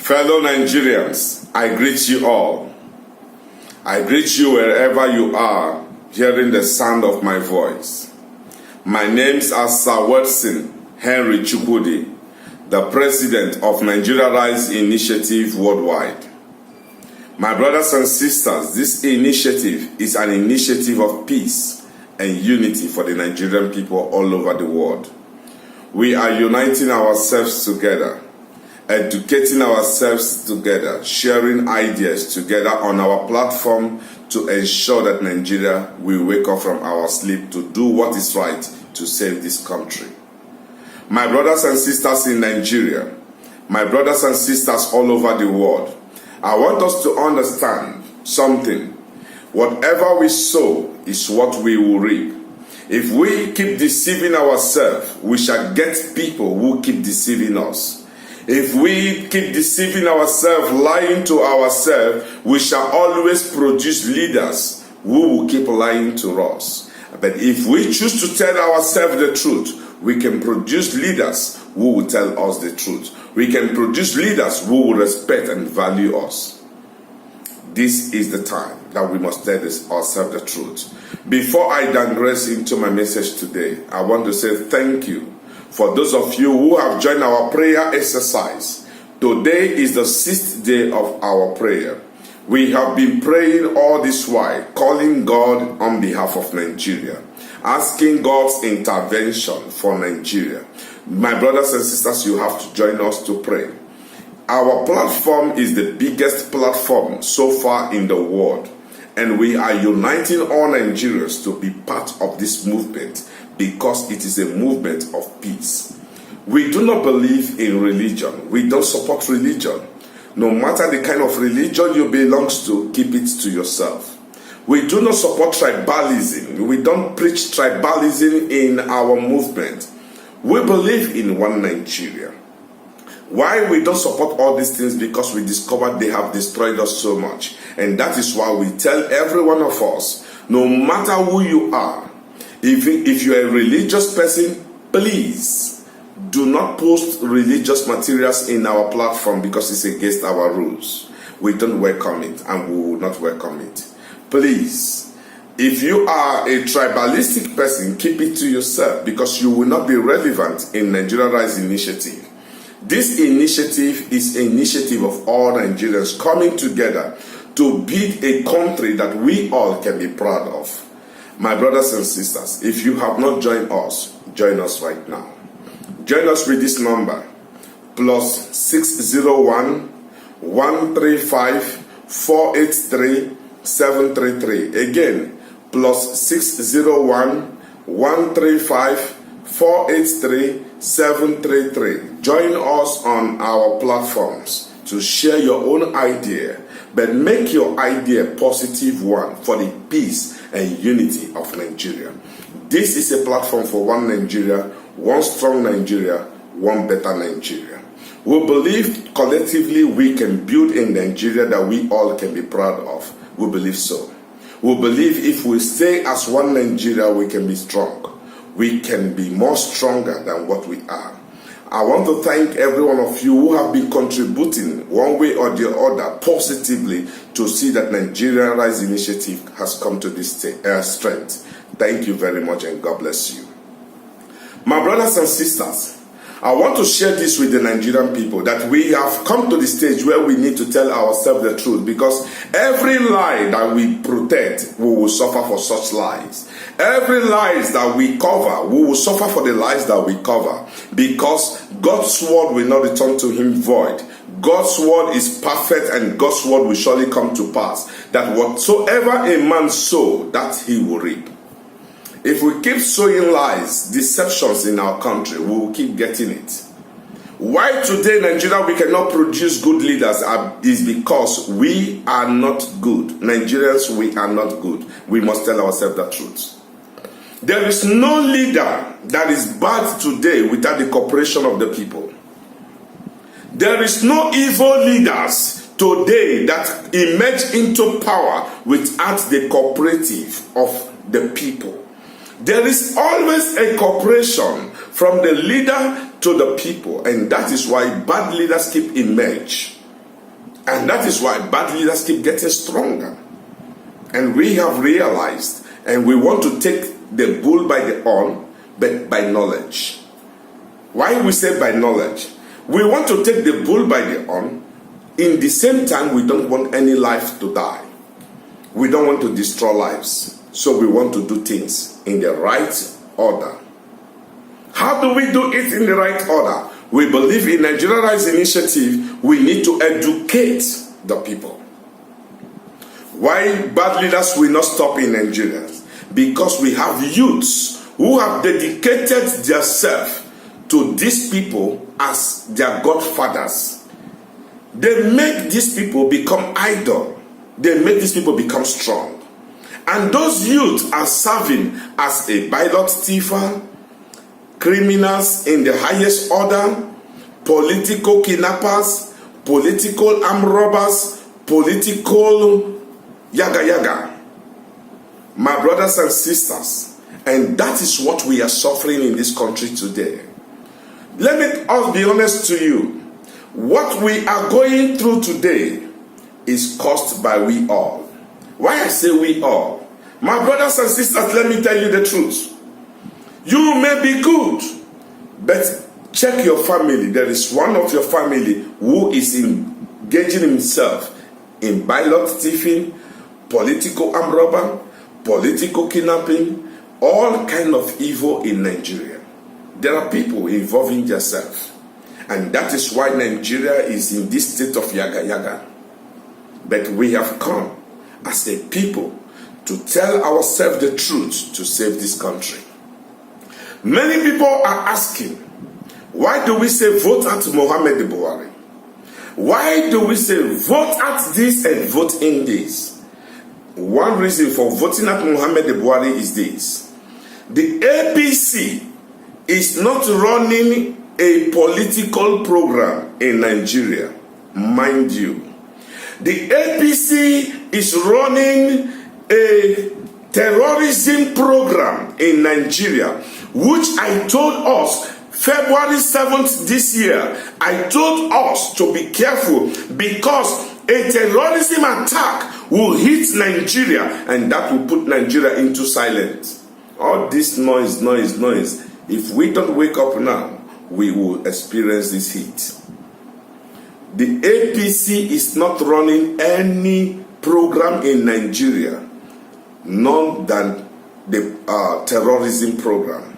Fellow Nigerians, I greet you all. I greet you wherever you are hearing the sound of my voice. My names are Sir Watson Henry Chukwudi, the president of Nigeria Rise Initiative Worldwide. My brothers and sisters, this initiative is an initiative of peace and unity for the Nigerian people all over the world. We are uniting ourselves together, educating ourselves together, sharing ideas together on our platform to ensure that Nigeria will wake up from our sleep to do what is right to save this country. My brothers and sisters in Nigeria, my brothers and sisters all over the world, I want us to understand something. Whatever we sow is what we will reap. If we keep deceiving ourselves, we shall get people who keep deceiving us. If we keep deceiving ourselves, lying to ourselves, we shall always produce leaders who will keep lying to us. But if we choose to tell ourselves the truth, we can produce leaders who will tell us the truth. We can produce leaders who will respect and value us. This is the time that we must tell ourselves the truth. Before I digress into my message today, I want to say thank you for those of you who have joined our prayer exercise. Today is the 6th day of our prayer. We have been praying all this while, calling God on behalf of Nigeria, asking God's intervention for Nigeria. My brothers and sisters, you have to join us to pray. Our platform is the biggest platform so far in the world, and we are uniting all Nigerians to be part of this movement because it is a movement of peace. We do not believe in religion. We don't support religion. No matter the kind of religion you belong to, keep it to yourself. We do not support tribalism. We don't preach tribalism in our movement. We believe in one Nigeria. Why we don't support all these things? Because we discovered they have destroyed us so much. And that is why we tell every one of us, no matter who you are, if you're a religious person, please do not post religious materials in our platform because it's against our rules. We don't welcome it and we will not welcome it. Please, if you are a tribalistic person, keep it to yourself because you will not be relevant in Nigeria Rise Initiative. This initiative is an initiative of all Nigerians coming together to build a country that we all can be proud of. My brothers and sisters, if you have not joined us, join us right now. Join us with this number, +601 135 483 733. Again, +601 135 483 733. Join us on our platforms to share your own idea, but make your idea a positive one for the peace and unity of Nigeria. This is a platform for one Nigeria, one strong Nigeria, one better Nigeria. We believe collectively we can build a Nigeria that we all can be proud of. We believe so. We believe if we stay as one Nigeria, we can be strong. We can be more stronger than what we are. I want to thank every one of you who have been contributing one way or the other positively to see that Nigeria Rise Initiative has come to this strength. Thank you very much and God bless you. My brothers and sisters, I want to share this with the Nigerian people that we have come to the stage where we need to tell ourselves the truth because every lie that we protect, we will suffer for such lies. Every lies that we cover, we will suffer for the lies that we cover because God's word will not return to him void. God's word is perfect and God's word will surely come to pass. That whatsoever a man sow, that he will reap. If we keep sowing lies, deceptions in our country, we will keep getting it. Why today Nigeria we cannot produce good leaders is because we are not good. Nigerians, we are not good. We must tell ourselves the truth. There is no leader that is bad today without the cooperation of the people. There is no evil leaders today that emerge into power without the cooperative of the people. There is always a cooperation from the leader to the people, and that is why bad leaders keep emerge. And that is why bad leaders keep getting stronger. And we have realized, and we want to take the bull by the horn, but by knowledge. Why we say by knowledge? We want to take the bull by the horn. In the same time, we don't want any life to die. We don't want to destroy lives. So we want to do things in the right order. How do we do it in the right order? We believe in Nigeria Rise Initiative, we need to educate the people. Why bad leaders will not stop in Nigeria? Because we have youths who have dedicated themselves to these people as their godfathers. They make these people become idle. They make these people become strong. And those youths are serving as a pilot thiefer, criminals in the highest order, political kidnappers, political armed robbers, political yaga yaga. My brothers and sisters, and that is what we are suffering in this country today. Let me be honest to you. What we are going through today is caused by we all. Why I say we all? My brothers and sisters, let me tell you the truth. You may be good, but check your family. There is one of your family who is engaging himself in pilot thieving, political armed robber, political kidnapping, all kind of evil in Nigeria. There are people involving themselves. And that is why Nigeria is in this state of yaga yaga. But we have come as a people to tell ourselves the truth to save this country. Many people are asking, why do we say vote at Muhammadu Buhari? Why do we say vote at this and vote in this? One reason for voting at Muhammadu Buhari is this. The APC is not running a political program in Nigeria, mind you. The APC is running a terrorism program in Nigeria, which I told us February 7th this year. I told us to be careful because a terrorism attack will hit Nigeria and that will put Nigeria into silence. All this noise. If we don't wake up now, we will experience this heat. The APC is not running any program in Nigeria, none than the terrorism program.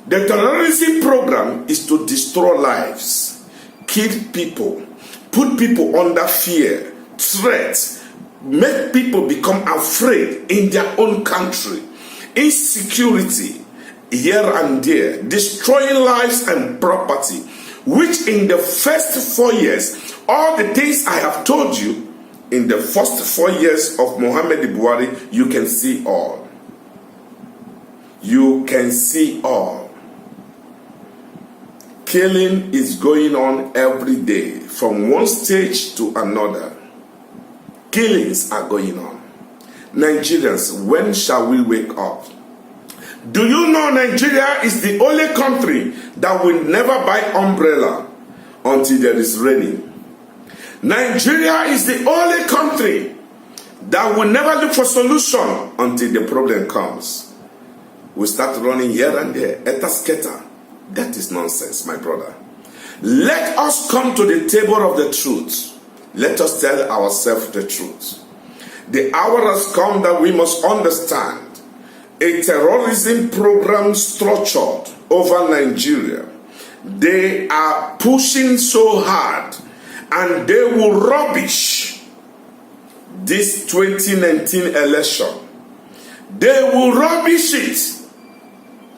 The terrorism program is to destroy lives, kill people, put people under fear, threat, make people become afraid in their own country, insecurity here and there, destroying lives and property, which in the first 4 years, all the things I have told you, in the first 4 years of Muhammadu Buhari, you can see all. You can see all. Killing is going on every day, from one stage to another. Killings are going on. Nigerians, when shall we wake up? Do you know Nigeria is the only country that will never buy umbrella until there is raining? Nigeria is the only country that will never look for solution until the problem comes. We start running here and there, etasketa. That is nonsense, my brother. Let us come to the table of the truth. Let us tell ourselves the truth. The hour has come that we must understand a terrorism program structured over Nigeria. They are pushing so hard and they will rubbish this 2019 election. They will rubbish it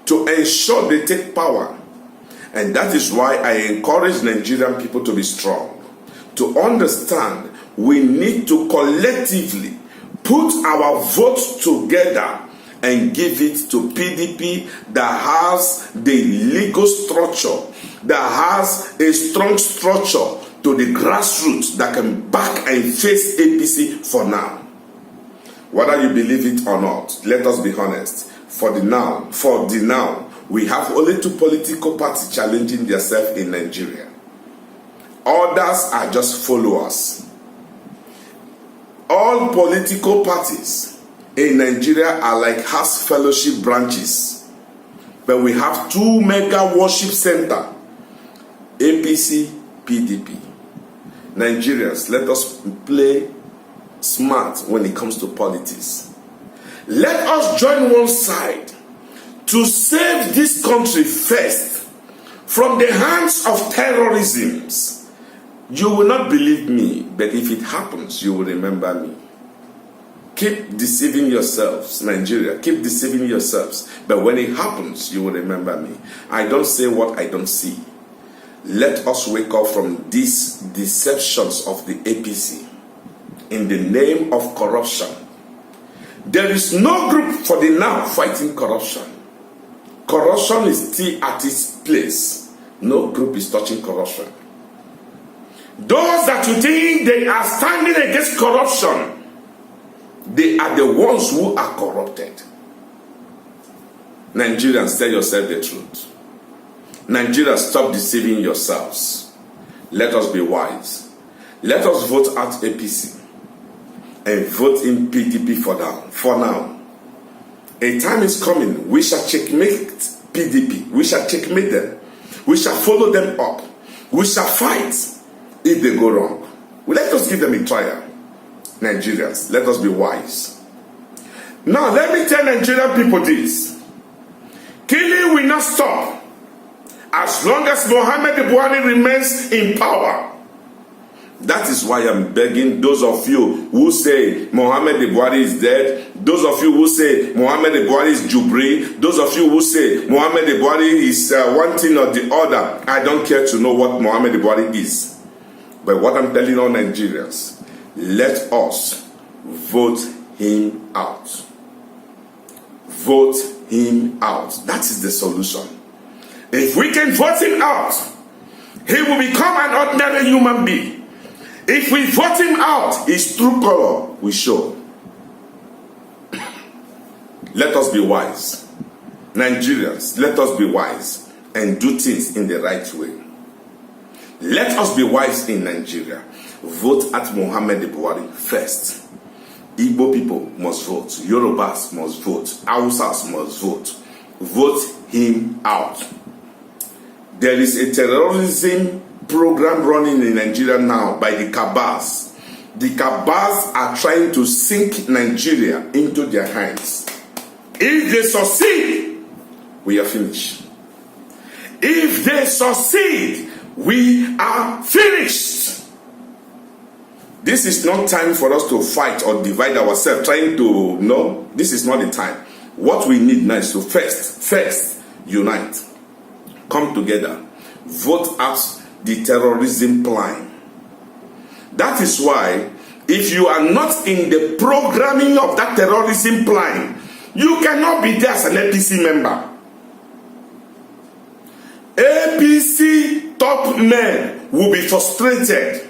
to ensure they take power. And that is why I encourage Nigerian people to be strong, to understand we need to collectively put our votes together and give it to PDP that has the legal structure, that has a strong structure to the grassroots that can back and face APC for now. Whether you believe it or not, let us be honest. For the now, we have only two political parties challenging themselves in Nigeria. Others are just followers. all political parties in Nigeria are like house fellowship branches. But we have two mega worship centers, APC, PDP. Nigerians, let us play smart when it comes to politics. Let us join one side to save this country first from the hands of terrorism. You will not believe me, but if it happens, you will remember me. Keep deceiving yourselves, Nigeria. Keep deceiving yourselves. But when it happens, you will remember me. I don't say what I don't see. Let us wake up from these deceptions of the APC in the name of corruption. There is no group for the now fighting corruption. Corruption is still at its place. No group is touching corruption. Those that you think they are standing against corruption, they are the ones who are corrupted. Nigerians, tell yourself the truth. Nigerians, stop deceiving yourselves. Let us be wise. Let us vote out APC and vote in PDP for now. A time is coming, we shall checkmate PDP. We shall checkmate them. We shall follow them up. We shall fight if they go wrong. Let us give them a trial. Nigerians, let us be wise. Now, let me tell Nigerian people this. Killing will not stop as long as Muhammad Buhari remains in power. That is why I'm begging those of you who say Muhammad Buhari is dead, those of you who say Muhammad Buhari is Jubri, those of you who say Muhammad Buhari is one thing or the other. I don't care to know what Muhammad Buhari is. But what I'm telling all Nigerians, let us vote him out. Vote him out. That is the solution. If we can vote him out, he will become an ordinary human being. If we vote him out, his true color will show. Let us be wise. Nigerians, let us be wise and do things in the right way. Let us be wise in Nigeria. Vote at Muhammad Buhari first. Igbo people must vote. Yorubas must vote. Hausas must vote. Vote him out. There is a terrorism program running in Nigeria now by the Kabas. The Kabas are trying to sink Nigeria into their hands. If they succeed, we are finished. If they succeed, we are finished. This is not time for us to fight or divide ourselves, trying to, no, this is not the time. What we need now is to first, unite. Come together. Vote out the terrorism plan. That is why, if you are not in the programming of that terrorism plan, you cannot be there as an APC member. APC top men will be frustrated.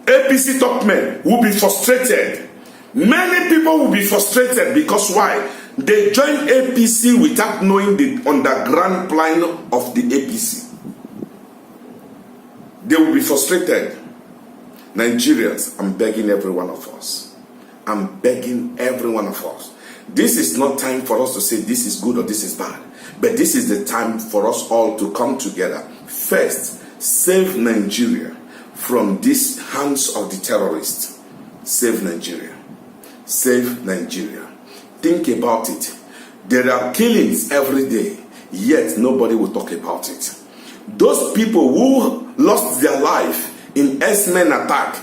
APC top men will be frustrated. Many people will be frustrated because why? They join APC without knowing the underground plan of the APC. They will be frustrated. Nigerians, I'm begging every one of us. I'm begging every one of us. This is not time for us to say this is good or this is bad. But this is the time for us all to come together. First, save Nigeria from these hands of the terrorists. Save Nigeria. Save Nigeria. Think about it. There are killings every day, yet nobody will talk about it. Those people who lost their life in S-Men attack,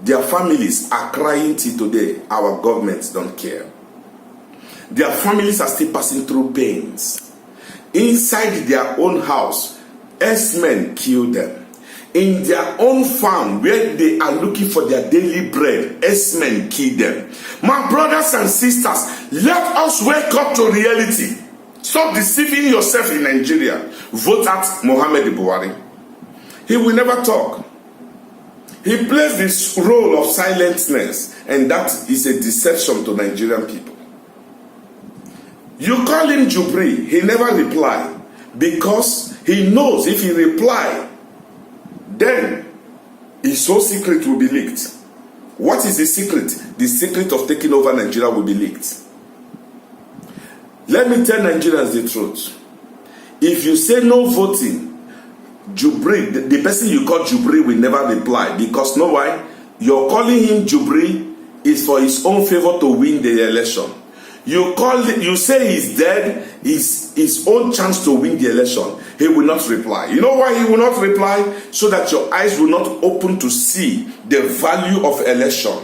their families are crying till today. Our governments don't care. Their families are still passing through pains. Inside their own house, S-Men kill them. In their own farm, where they are looking for their daily bread, S-Men kill them. My brothers and sisters, let us wake up to reality. Stop deceiving yourself in Nigeria. Vote out Muhammad Buhari. He will never talk. He plays this role of silentness, and that is a deception to Nigerian people. You call him Jubri, he never reply, because he knows if he reply, then his whole secret will be leaked. What is the secret? The secret of taking over Nigeria will be leaked. Let me tell Nigerians the truth. If you say no voting, Jubri, the person you call Jubri will never reply, because know why? You're calling him Jubri is for his own favor to win the election. You say he's dead, his own chance to win the election. He will not reply. You know why he will not reply? So that your eyes will not open to see the value of election.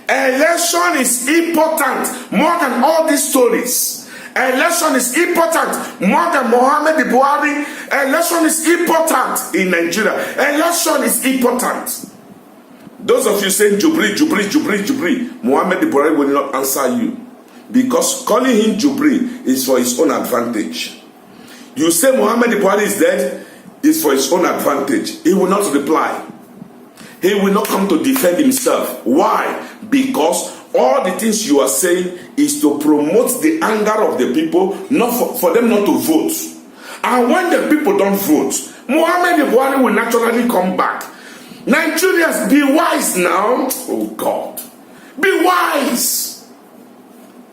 Election is important more than all these stories. Election is important more than Muhammad Buhari. Election is important in Nigeria. Election is important. Those of you saying Jubri, Muhammad Buhari will not answer you, because calling him Jubri is for his own advantage. You say Muhammad Buhari is dead, is for his own advantage. He will not reply. He will not come to defend himself. Why? Because all the things you are saying is to promote the anger of the people, not for them not to vote. And when the people don't vote, Muhammad Buhari will naturally come back. Nigerians, be wise now. Oh God, be wise.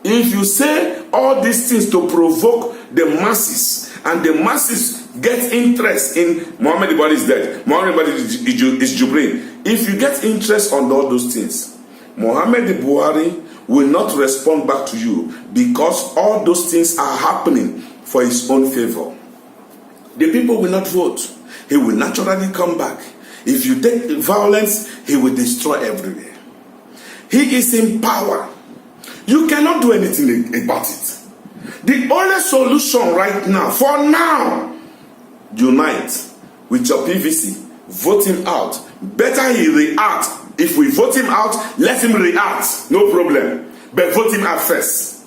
If you say all these things to provoke the masses, and the masses get interest in Muhammad Buhari is dead, Muhammad Buhari is Jubri. If you get interest on all those things, Muhammad Buhari will not respond back to you, because all those things are happening for his own favor. The people will not vote. He will naturally come back. If you take violence, he will destroy everywhere. He is in power. You cannot do anything about it. The only solution right now, for now, unite with your PVC. Vote him out. Better he react. If we vote him out, let him react. No problem. But vote him out first.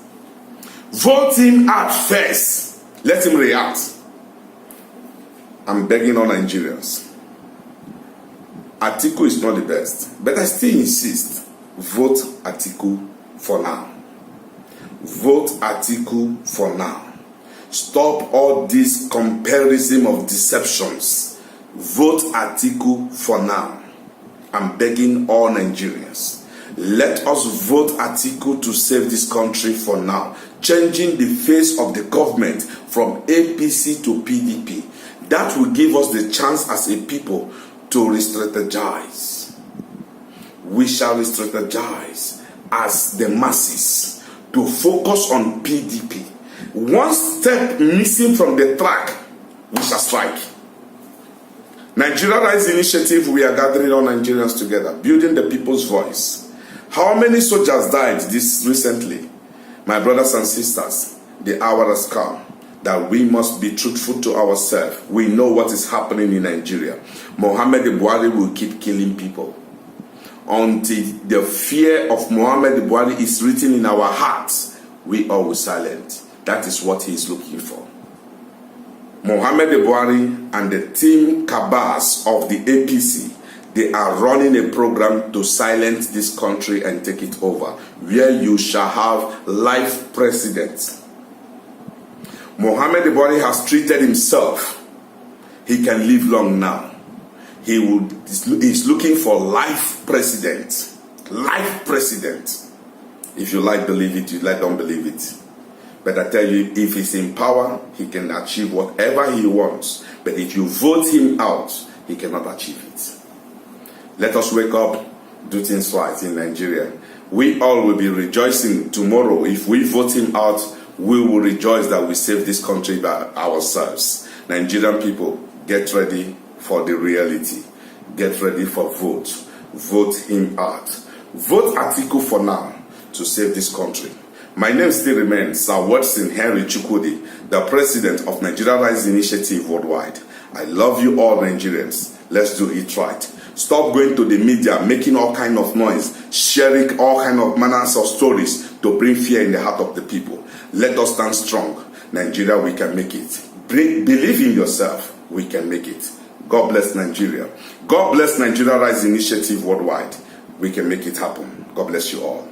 Vote him out first. Let him react. I'm begging all Nigerians. Atiku is not the best, but I still insist. Vote Atiku for now. Vote Atiku for now. Stop all this comparison of deceptions. Vote Atiku for now. I'm begging all Nigerians. Let us vote Atiku to save this country for now. Changing the face of the government from APC to PDP. That will give us the chance as a people to re-strategize. We shall re-strategize as the masses to focus on PDP. One step missing from the track, we shall strike. Nigeria Rise Initiative, we are gathering all Nigerians together, building the people's voice. How many soldiers died this recently? My brothers and sisters, the hour has come that we must be truthful to ourselves. We know what is happening in Nigeria. Muhammad Buhari will keep killing people until the fear of Muhammad Buhari is written in our hearts. We all will silent. That is what he is looking for. Muhammad Buhari and the team cabals of the APC, they are running a program to silence this country and take it over, where you shall have life presidents. Muhammad Buhari has treated himself. He can live long now. He's looking for life president. Life president. If you like, believe it. You like, don't believe it. But I tell you, if he's in power, he can achieve whatever he wants. But if you vote him out, he cannot achieve it. Let us wake up, do things right in Nigeria. We all will be rejoicing tomorrow. If we vote him out, we will rejoice that we saved this country by ourselves. Nigerian people, get ready for the reality. Get ready for vote. Vote him out. Vote Atiku for now to save this country. My name still remains Sir Watson Henry Chukwudi, the president of Nigeria Rise Initiative Worldwide. I love you all Nigerians. Let's do it right. Stop going to the media, making all kind of noise, sharing all kind of manners of stories to bring fear in the heart of the people. Let us stand strong. Nigeria, we can make it. Believe in yourself. We can make it. God bless Nigeria. God bless Nigeria Rise Initiative Worldwide. We can make it happen. God bless you all.